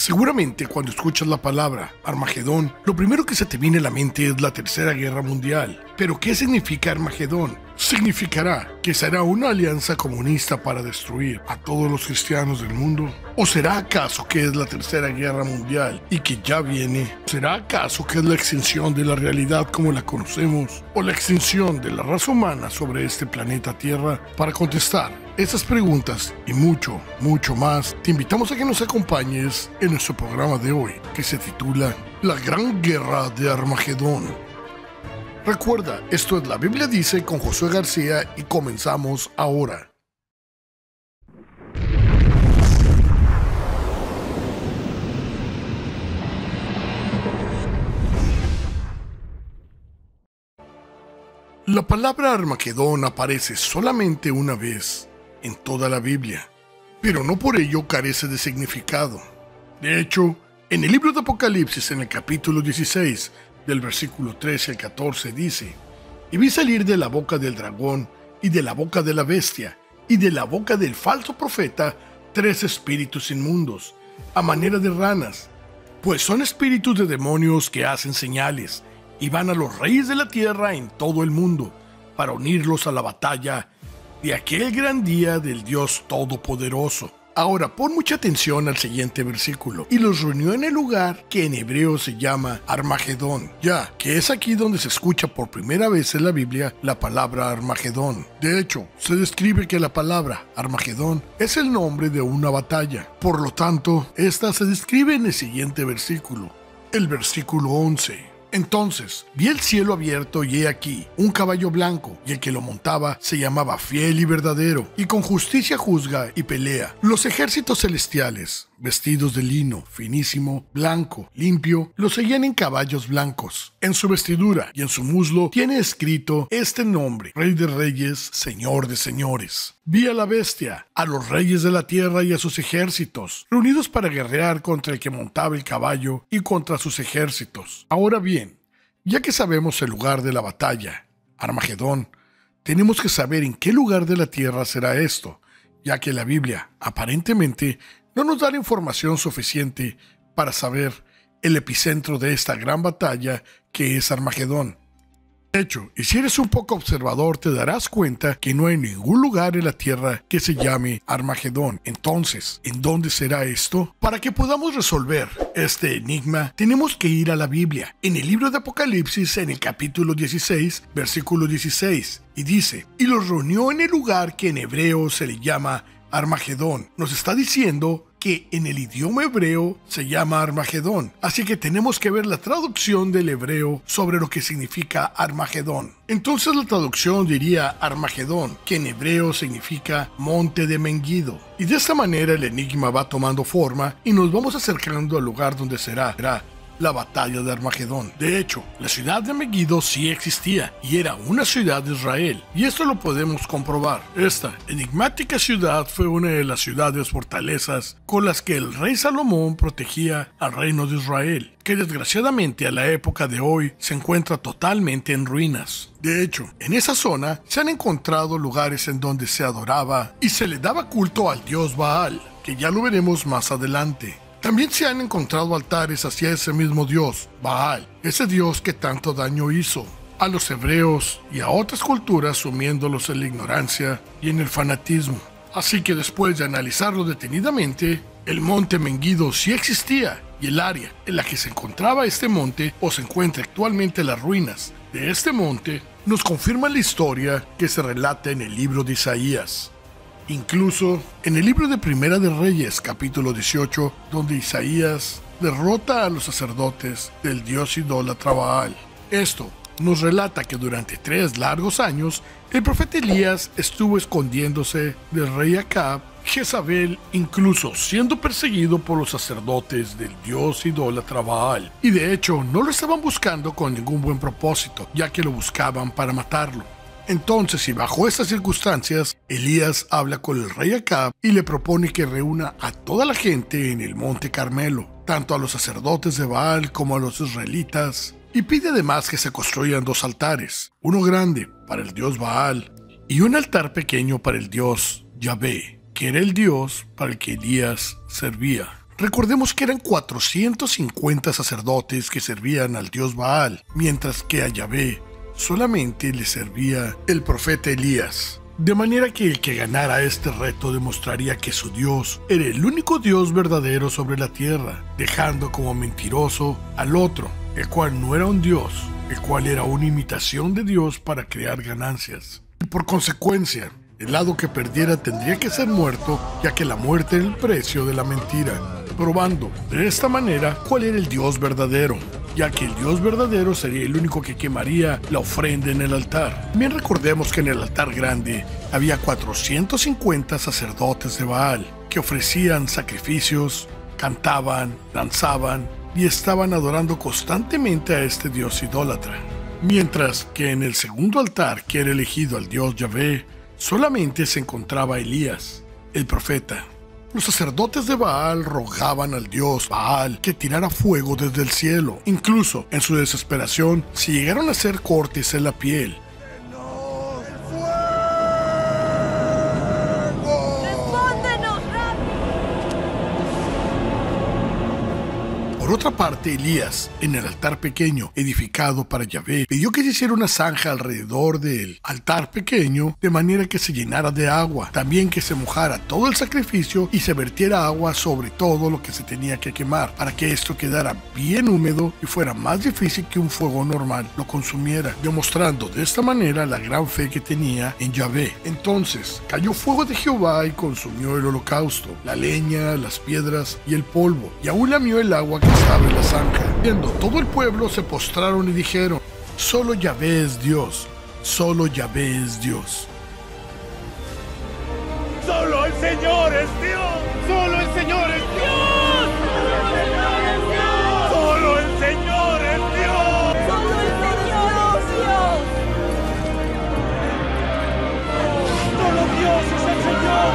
Seguramente cuando escuchas la palabra Armagedón, lo primero que se te viene a la mente es la Tercera Guerra Mundial. ¿Pero qué significa Armagedón? ¿Significará que será una alianza comunista para destruir a todos los cristianos del mundo? ¿O será acaso que es la Tercera Guerra Mundial y que ya viene? ¿Será acaso que es la extinción de la realidad como la conocemos? ¿O la extinción de la raza humana sobre este planeta Tierra? Para contestar estas preguntas y mucho, mucho más, te invitamos a que nos acompañes en nuestro programa de hoy, que se titula La Gran Guerra de Armagedón. Recuerda, esto es La Biblia Dice con Josué García y comenzamos ahora. La palabra Armagedón aparece solamente una vez en toda la Biblia, pero no por ello carece de significado. De hecho, en el libro de Apocalipsis, en el capítulo 16, del versículo 13 al 14 dice: Y vi salir de la boca del dragón, y de la boca de la bestia, y de la boca del falso profeta, 3 espíritus inmundos, a manera de ranas, pues son espíritus de demonios que hacen señales, y van a los reyes de la tierra en todo el mundo, para unirlos a la batalla de aquel gran día del Dios Todopoderoso. Ahora pon mucha atención al siguiente versículo. Y los reunió en el lugar que en hebreo se llama Armagedón, ya que es aquí donde se escucha por primera vez en la Biblia la palabra Armagedón. De hecho, se describe que la palabra Armagedón es el nombre de una batalla. Por lo tanto, esta se describe en el siguiente versículo, el versículo 11. Entonces vi el cielo abierto y he aquí un caballo blanco, y el que lo montaba se llamaba Fiel y Verdadero, y con justicia juzga y pelea. Los ejércitos celestiales, vestidos de lino finísimo, blanco, limpio, lo seguían en caballos blancos. En su vestidura y en su muslo tiene escrito este nombre: Rey de Reyes, Señor de Señores. Vi a la bestia, a los reyes de la tierra y a sus ejércitos, reunidos para guerrear contra el que montaba el caballo y contra sus ejércitos. Ahora bien, ya que sabemos el lugar de la batalla, Armagedón, tenemos que saber en qué lugar de la tierra será esto, ya que la Biblia, aparentemente, no nos da la información suficiente para saber el epicentro de esta gran batalla que es Armagedón. De hecho, y si eres un poco observador, te darás cuenta que no hay ningún lugar en la tierra que se llame Armagedón. Entonces, ¿en dónde será esto? Para que podamos resolver este enigma, tenemos que ir a la Biblia, en el libro de Apocalipsis, en el capítulo 16, versículo 16, y dice: Y los reunió en el lugar que en hebreo se le llama Armagedón. Nos está diciendo que en el idioma hebreo se llama Armagedón, así que tenemos que ver la traducción del hebreo sobre lo que significa Armagedón. Entonces la traducción diría Armagedón, que en hebreo significa monte de Megiddo, y de esta manera el enigma va tomando forma y nos vamos acercando al lugar donde será la batalla de Armagedón. De hecho, la ciudad de Megiddo sí existía y era una ciudad de Israel, y esto lo podemos comprobar. Esta enigmática ciudad fue una de las ciudades fortalezas con las que el rey Salomón protegía al reino de Israel, que desgraciadamente a la época de hoy se encuentra totalmente en ruinas. De hecho, en esa zona se han encontrado lugares en donde se adoraba y se le daba culto al dios Baal, que ya lo veremos más adelante. También se han encontrado altares hacia ese mismo dios, Baal, ese dios que tanto daño hizo a los hebreos y a otras culturas, sumiéndolos en la ignorancia y en el fanatismo. Así que después de analizarlo detenidamente, el monte Megiddo sí existía, y el área en la que se encontraba este monte, o se encuentra actualmente las ruinas de este monte, nos confirma la historia que se relata en el libro de Isaías. Incluso en el libro de Primera de Reyes, capítulo 18, donde Isaías derrota a los sacerdotes del dios idólatra Baal. Esto nos relata que durante 3 largos años, el profeta Elías estuvo escondiéndose del rey Acab, Jezabel, incluso siendo perseguido por los sacerdotes del dios idólatra Baal. Y de hecho, no lo estaban buscando con ningún buen propósito, ya que lo buscaban para matarlo. Entonces, y bajo estas circunstancias, Elías habla con el rey Acab y le propone que reúna a toda la gente en el monte Carmelo, tanto a los sacerdotes de Baal como a los israelitas, y pide además que se construyan 2 altares, uno grande para el dios Baal y un altar pequeño para el dios Yahvé, que era el dios para el que Elías servía. Recordemos que eran 450 sacerdotes que servían al dios Baal, mientras que a Yahvé solamente le servía el profeta Elías. De manera que el que ganara este reto demostraría que su Dios era el único Dios verdadero sobre la tierra, dejando como mentiroso al otro, el cual no era un Dios, el cual era una imitación de Dios para crear ganancias. Y por consecuencia, el lado que perdiera tendría que ser muerto, ya que la muerte era el precio de la mentira, probando de esta manera cuál era el Dios verdadero, ya que el Dios verdadero sería el único que quemaría la ofrenda en el altar. Bien, recordemos que en el altar grande había 450 sacerdotes de Baal, que ofrecían sacrificios, cantaban, danzaban y estaban adorando constantemente a este Dios idólatra. Mientras que en el segundo altar, que era elegido al Dios Yahvé, solamente se encontraba Elías, el profeta. Los sacerdotes de Baal rogaban al dios Baal que tirara fuego desde el cielo. Incluso, en su desesperación, se llegaron a hacer cortes en la piel. Por otra parte, Elías, en el altar pequeño edificado para Yahvé, pidió que se hiciera una zanja alrededor del altar pequeño, de manera que se llenara de agua. También que se mojara todo el sacrificio y se vertiera agua sobre todo lo que se tenía que quemar, para que esto quedara bien húmedo y fuera más difícil que un fuego normal lo consumiera, demostrando de esta manera la gran fe que tenía en Yahvé. Entonces cayó fuego de Jehová y consumió el holocausto, la leña, las piedras y el polvo, y aún lamió el agua que estaba en la zanja. Viendo todo el pueblo, se postraron y dijeron: solo Yahvé es Dios, solo Yahvé es Dios. ¡Solo el Señor es Dios! ¡Solo el Señor es Dios! ¡Solo el Señor es Dios! ¡Solo el Señor es Dios! ¡Solo Dios es el Señor!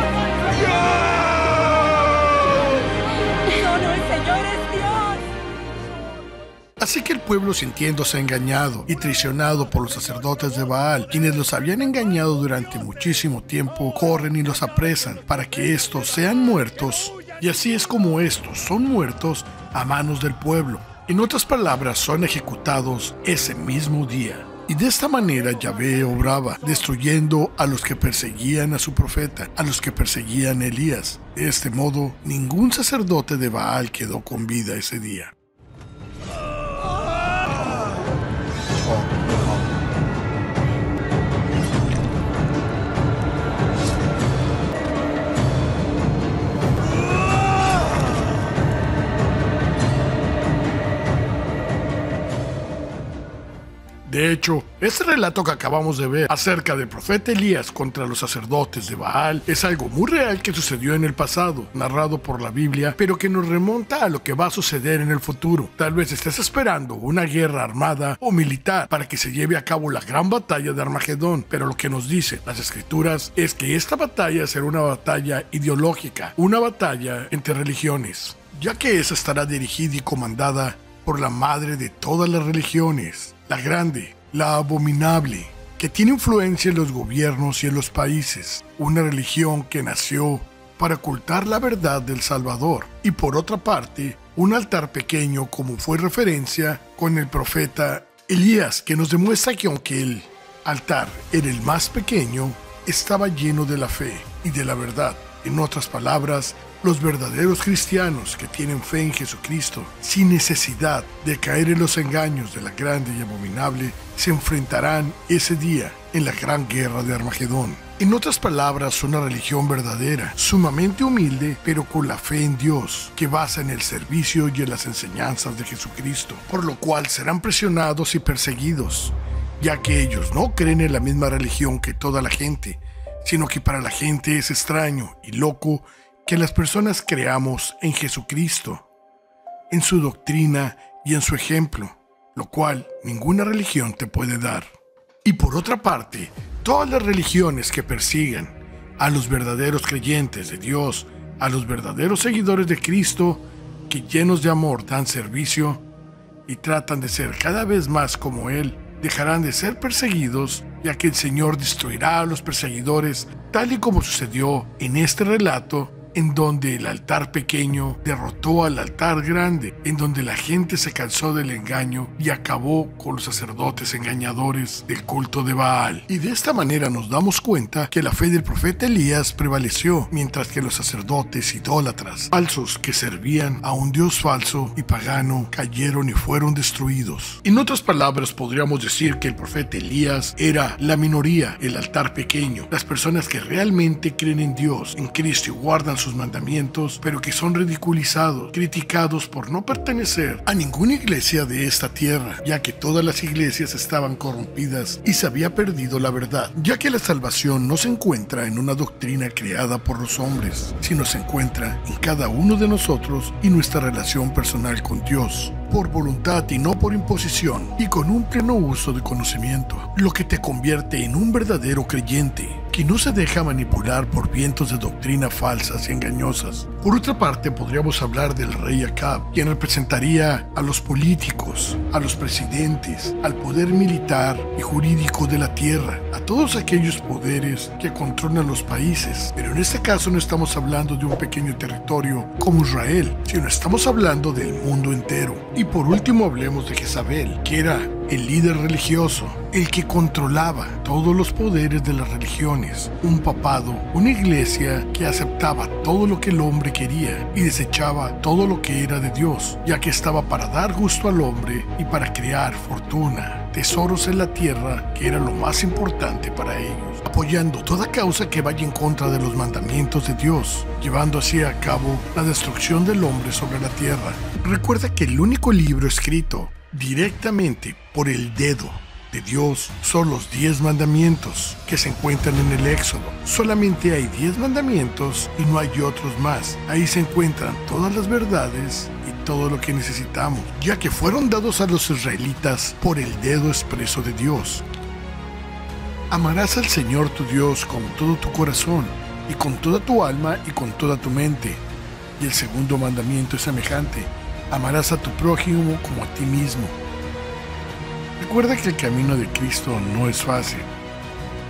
¡Solo el Señor es Dios! Así que el pueblo, sintiéndose engañado y traicionado por los sacerdotes de Baal, quienes los habían engañado durante muchísimo tiempo, corren y los apresan para que estos sean muertos. Y así es como estos son muertos a manos del pueblo. En otras palabras, son ejecutados ese mismo día. Y de esta manera Yahvé obraba, destruyendo a los que perseguían a su profeta, a los que perseguían a Elías. De este modo, ningún sacerdote de Baal quedó con vida ese día. De hecho, este relato que acabamos de ver acerca del profeta Elías contra los sacerdotes de Baal es algo muy real que sucedió en el pasado, narrado por la Biblia, pero que nos remonta a lo que va a suceder en el futuro. Tal vez estés esperando una guerra armada o militar para que se lleve a cabo la gran batalla de Armagedón, pero lo que nos dicen las escrituras es que esta batalla será una batalla ideológica, una batalla entre religiones, ya que esa estará dirigida y comandada por la madre de todas las religiones, la grande, la abominable, que tiene influencia en los gobiernos y en los países, una religión que nació para ocultar la verdad del Salvador, y por otra parte, un altar pequeño como fue referencia con el profeta Elías, que nos demuestra que aunque el altar era el más pequeño, estaba lleno de la fe y de la verdad. En otras palabras, los verdaderos cristianos que tienen fe en Jesucristo, sin necesidad de caer en los engaños de la grande y abominable, se enfrentarán ese día en la gran guerra de Armagedón. En otras palabras, una religión verdadera, sumamente humilde, pero con la fe en Dios, que basa en el servicio y en las enseñanzas de Jesucristo, por lo cual serán presionados y perseguidos, ya que ellos no creen en la misma religión que toda la gente, sino que para la gente es extraño y loco que las personas creamos en Jesucristo, en su doctrina y en su ejemplo, lo cual ninguna religión te puede dar. Y por otra parte, todas las religiones que persigan a los verdaderos creyentes de Dios, a los verdaderos seguidores de Cristo, que llenos de amor dan servicio y tratan de ser cada vez más como Él, dejarán de ser perseguidos, ya que el Señor destruirá a los perseguidores, tal y como sucedió en este relato, en donde el altar pequeño derrotó al altar grande, en donde la gente se cansó del engaño y acabó con los sacerdotes engañadores del culto de Baal. Y de esta manera nos damos cuenta que la fe del profeta Elías prevaleció, mientras que los sacerdotes idólatras, falsos que servían a un dios falso y pagano, cayeron y fueron destruidos. En otras palabras, podríamos decir que el profeta Elías era la minoría, el altar pequeño, las personas que realmente creen en Dios, en Cristo y guardan sus mandamientos, pero que son ridiculizados, criticados por no pertenecer a ninguna iglesia de esta tierra, ya que todas las iglesias estaban corrompidas y se había perdido la verdad, ya que la salvación no se encuentra en una doctrina creada por los hombres, sino se encuentra en cada uno de nosotros y nuestra relación personal con Dios, por voluntad y no por imposición, y con un pleno uso de conocimiento, lo que te convierte en un verdadero creyente, que no se deja manipular por vientos de doctrina falsas y engañosas. Por otra parte, podríamos hablar del rey Acab, quien representaría a los políticos, a los presidentes, al poder militar y jurídico de la tierra, a todos aquellos poderes que controlan los países. Pero en este caso no estamos hablando de un pequeño territorio como Israel, sino estamos hablando del mundo entero. Y por último hablemos de Jezabel, que era el líder religioso, el que controlaba todos los poderes de las religiones, un papado, una iglesia que aceptaba todo lo que el hombre quería y desechaba todo lo que era de Dios, ya que estaba para dar gusto al hombre y para crear fortuna, tesoros en la tierra, que era lo más importante para ellos, apoyando toda causa que vaya en contra de los mandamientos de Dios, llevando así a cabo la destrucción del hombre sobre la tierra. Recuerda que el único libro escrito directamente por el dedo de Dios son los 10 mandamientos que se encuentran en el Éxodo. Solamente hay 10 mandamientos y no hay otros más. Ahí se encuentran todas las verdades y todo lo que necesitamos, ya que fueron dados a los israelitas por el dedo expreso de Dios. Amarás al Señor tu Dios con todo tu corazón y con toda tu alma y con toda tu mente. Y el segundo mandamiento es semejante: amarás a tu prójimo como a ti mismo. Recuerda que el camino de Cristo no es fácil,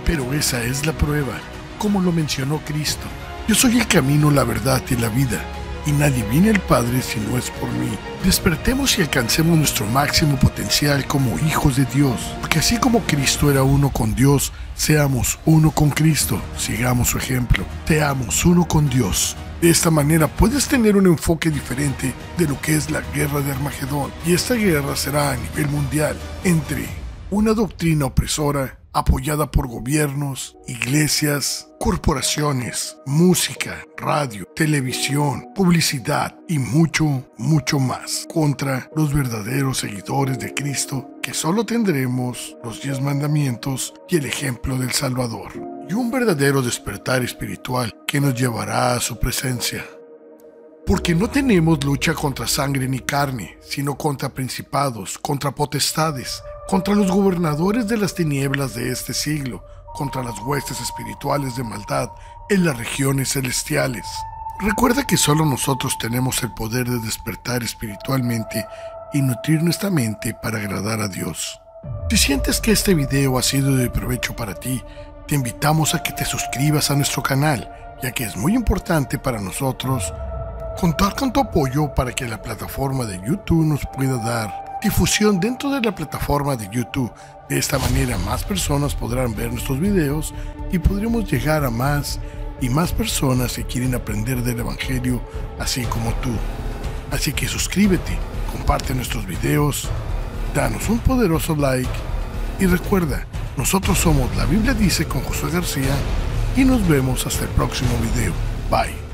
pero esa es la prueba, como lo mencionó Cristo. Yo soy el camino, la verdad y la vida, y nadie viene al Padre si no es por mí. Despertemos y alcancemos nuestro máximo potencial como hijos de Dios, porque así como Cristo era uno con Dios, seamos uno con Cristo. Sigamos su ejemplo. Seamos uno con Dios. De esta manera puedes tener un enfoque diferente de lo que es la guerra de Armagedón, y esta guerra será a nivel mundial entre una doctrina opresora apoyada por gobiernos, iglesias, corporaciones, música, radio, televisión, publicidad y mucho, mucho más, contra los verdaderos seguidores de Cristo, que solo tendremos los 10 mandamientos y el ejemplo del Salvador, y un verdadero despertar espiritual que nos llevará a su presencia. Porque no tenemos lucha contra sangre ni carne, sino contra principados, contra potestades, contra los gobernadores de las tinieblas de este siglo, contra las huestes espirituales de maldad en las regiones celestiales. Recuerda que solo nosotros tenemos el poder de despertar espiritualmente y nutrir nuestra mente para agradar a Dios. Si sientes que este video ha sido de provecho para ti, te invitamos a que te suscribas a nuestro canal, ya que es muy importante para nosotros contar con tu apoyo para que la plataforma de YouTube nos pueda dar difusión dentro de la plataforma de YouTube. De esta manera más personas podrán ver nuestros videos y podremos llegar a más y más personas que quieren aprender del Evangelio así como tú. Así que suscríbete, comparte nuestros videos, danos un poderoso like y recuerda, nosotros somos La Biblia Dice con Josué García y nos vemos hasta el próximo video. Bye.